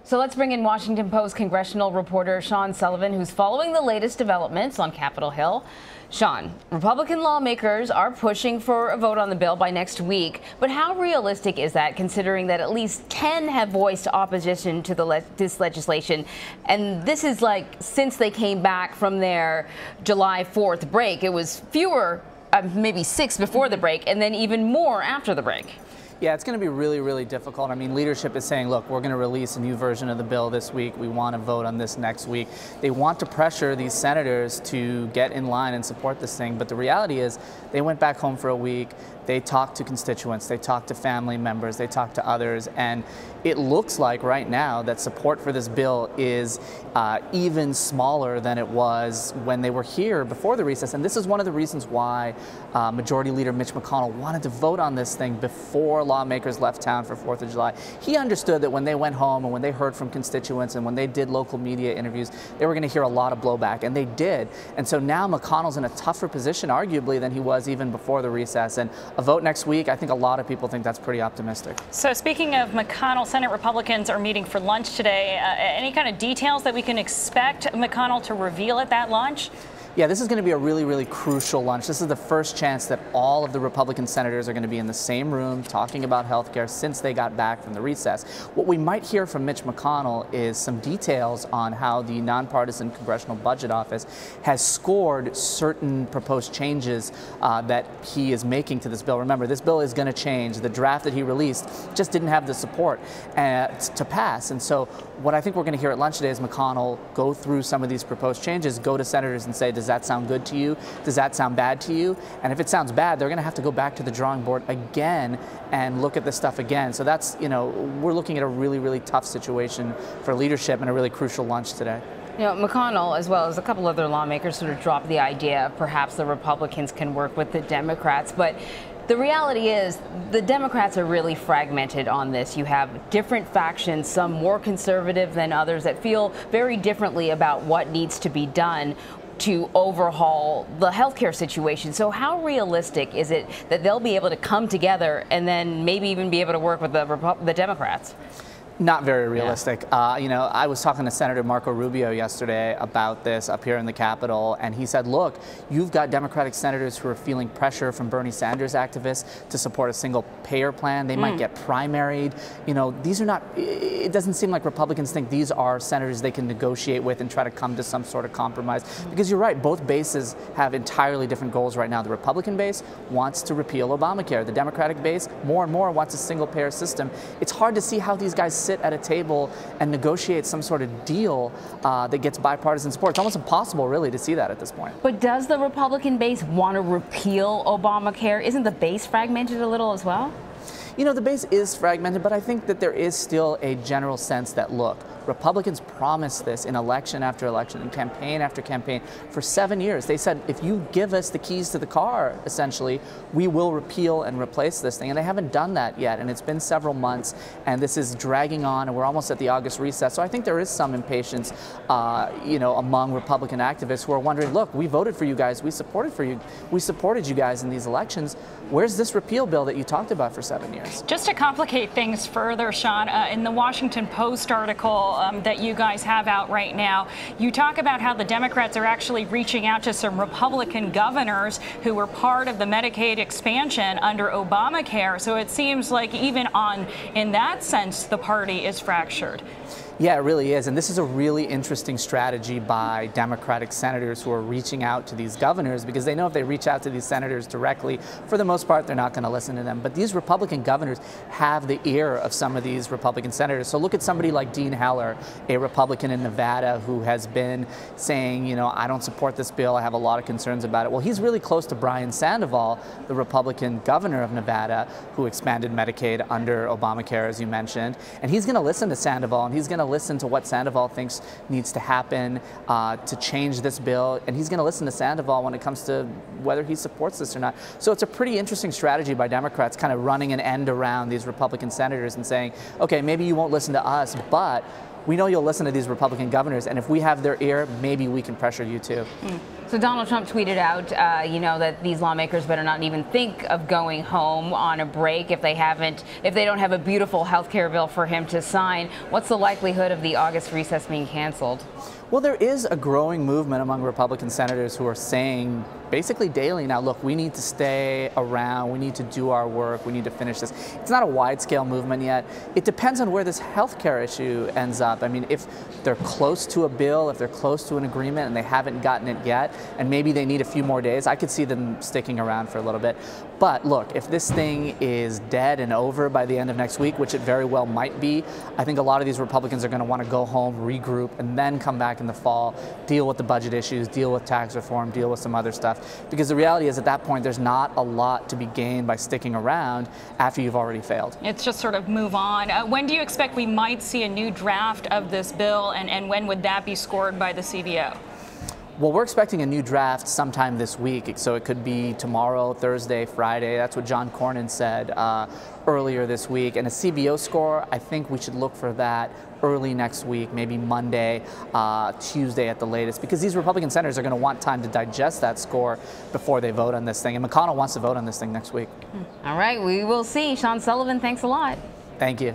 So let's bring in Washington Post congressional reporter Sean Sullivan, who's following the latest developments on Capitol Hill. Sean, Republican lawmakers are pushing for a vote on the bill by next week, but how realistic is that, considering that at least 10 have voiced opposition to this legislation? And this is like since they came back from their July 4th break. It was fewer, maybe 6 before the break, and then even more after the break. Yeah, it's going to be really, really difficult. I mean, leadership is saying, look, we're going to release a new version of the bill this week. We want to vote on this next week. They want to pressure these senators to get in line and support this thing. But the reality is they went back home for a week. They talked to constituents. They talked to family members. They talked to others. And it looks like right now that support for this bill is even smaller than it was when they were here before the recess. And this is one of the reasons why Majority Leader Mitch McConnell wanted to vote on this thing before lawmakers left town for 4th of July. He understood that when they went home and when they heard from constituents and when they did local media interviews, they were going to hear a lot of blowback, and they did. And so now McConnell's in a tougher position, arguably, than he was even before the recess. And a vote next week, I think a lot of people think that's pretty optimistic. So speaking of McConnell, Senate Republicans are meeting for lunch today. Any kind of details that we can expect McConnell to reveal at that lunch? Yeah, this is going to be a really, really crucial lunch. This is the first chance that all of the Republican senators are going to be in the same room talking about health care since they got back from the recess. What we might hear from Mitch McConnell is some details on how the nonpartisan Congressional Budget Office has scored certain proposed changes that he is making to this bill. Remember, this bill is going to change. The draft that he released just didn't have the support to pass. And so what I think we're going to hear at lunch today is McConnell go through some of these proposed changes, go to senators and say, does that sound good to you? Does that sound bad to you? And if it sounds bad, they're going to have to go back to the drawing board again and look at this stuff again. So that's, we're looking at a really, really tough situation for leadership and a really crucial lunch today. McConnell, as well as a couple other lawmakers, sort of dropped the idea of perhaps the Republicans can work with the Democrats. But the reality is the Democrats are really fragmented on this. You have different factions, some more conservative than others, that feel very differently about what needs to be done to overhaul the healthcare situation. So how realistic is it that they'll be able to come together and then maybe even be able to work with the Democrats? Not very realistic. Yeah. I was talking to Senator Marco Rubio yesterday about this up here in the Capitol, and he said, look, you've got Democratic senators who are feeling pressure from Bernie Sanders activists to support a single payer plan. They might get primaried. These are not, it doesn't seem like Republicans think these are senators they can negotiate with and try to come to some sort of compromise. Because you're right, both bases have entirely different goals right now. The Republican base wants to repeal Obamacare. The Democratic base, more and more, wants a single payer system. It's hard to see how these guys sit at a table and negotiate some sort of deal that gets bipartisan support. It's almost impossible, really, to see that at this point. But does the Republican base want to repeal Obamacare? Isn't the base fragmented a little as well? The base is fragmented, but I think that there is still a general sense that, look, Republicans promised this in election after election and campaign after campaign for 7 years. They said, if you give us the keys to the car, essentially, we will repeal and replace this thing. And they haven't done that yet. And it's been several months, and this is dragging on, and we're almost at the August recess. So I think there is some impatience, among Republican activists who are wondering, look, we voted for you guys. We supported you guys in these elections. Where's this repeal bill that you talked about for 7 years? Just to complicate things further, Sean, in the Washington Post article that you guys have out right now, you talk about how the Democrats are actually reaching out to some Republican governors who were part of the Medicaid expansion under Obamacare. So it seems like even in that sense, the party is fractured. Yeah, it really is. And this is a really interesting strategy by Democratic senators who are reaching out to these governors, because they know if they reach out to these senators directly, for the most part, they're not going to listen to them. But these Republican governors have the ear of some of these Republican senators. So look at somebody like Dean Heller, a Republican in Nevada, who has been saying, I don't support this bill. I have a lot of concerns about it. Well, he's really close to Brian Sandoval, the Republican governor of Nevada, who expanded Medicaid under Obamacare, as you mentioned. And he's going to listen to Sandoval, and he's going to listen to what Sandoval thinks needs to happen to change this bill, and he's going to listen to Sandoval when it comes to whether he supports this or not. So it's a pretty interesting strategy by Democrats, kind of running an end around these Republican senators and saying, okay, maybe you won't listen to us, but we know you'll listen to these Republican governors, and if we have their ear, maybe we can pressure you too. So Donald Trump tweeted out, that these lawmakers better not even think of going home on a break if they don't have a beautiful health care bill for him to sign. What's the likelihood of the August recess being canceled? Well, there is a growing movement among Republican senators who are saying basically daily now, look, we need to stay around, we need to do our work, we need to finish this. It's not a wide-scale movement yet. It depends on where this health care issue ends up. I mean, if they're close to a bill, if they're close to an agreement and they haven't gotten it yet, and maybe they need a few more days, I could see them sticking around for a little bit. But look, if this thing is dead and over by the end of next week, which it very well might be, I think a lot of these Republicans are going to want to go home, regroup, and then come back in the fall, deal with the budget issues, deal with tax reform, deal with some other stuff. Because the reality is at that point, there's not a lot to be gained by sticking around after you've already failed. It's just sort of move on. When do you expect we might see a new draft of this bill, and when would that be scored by the CBO? Well, we're expecting a new draft sometime this week, so it could be tomorrow, Thursday, Friday. That's what John Cornyn said earlier this week. And a CBO score, I think we should look for that early next week, maybe Monday, Tuesday at the latest, because these Republican senators are going to want time to digest that score before they vote on this thing. And McConnell wants to vote on this thing next week. All right, we will see. Sean Sullivan, thanks a lot. Thank you.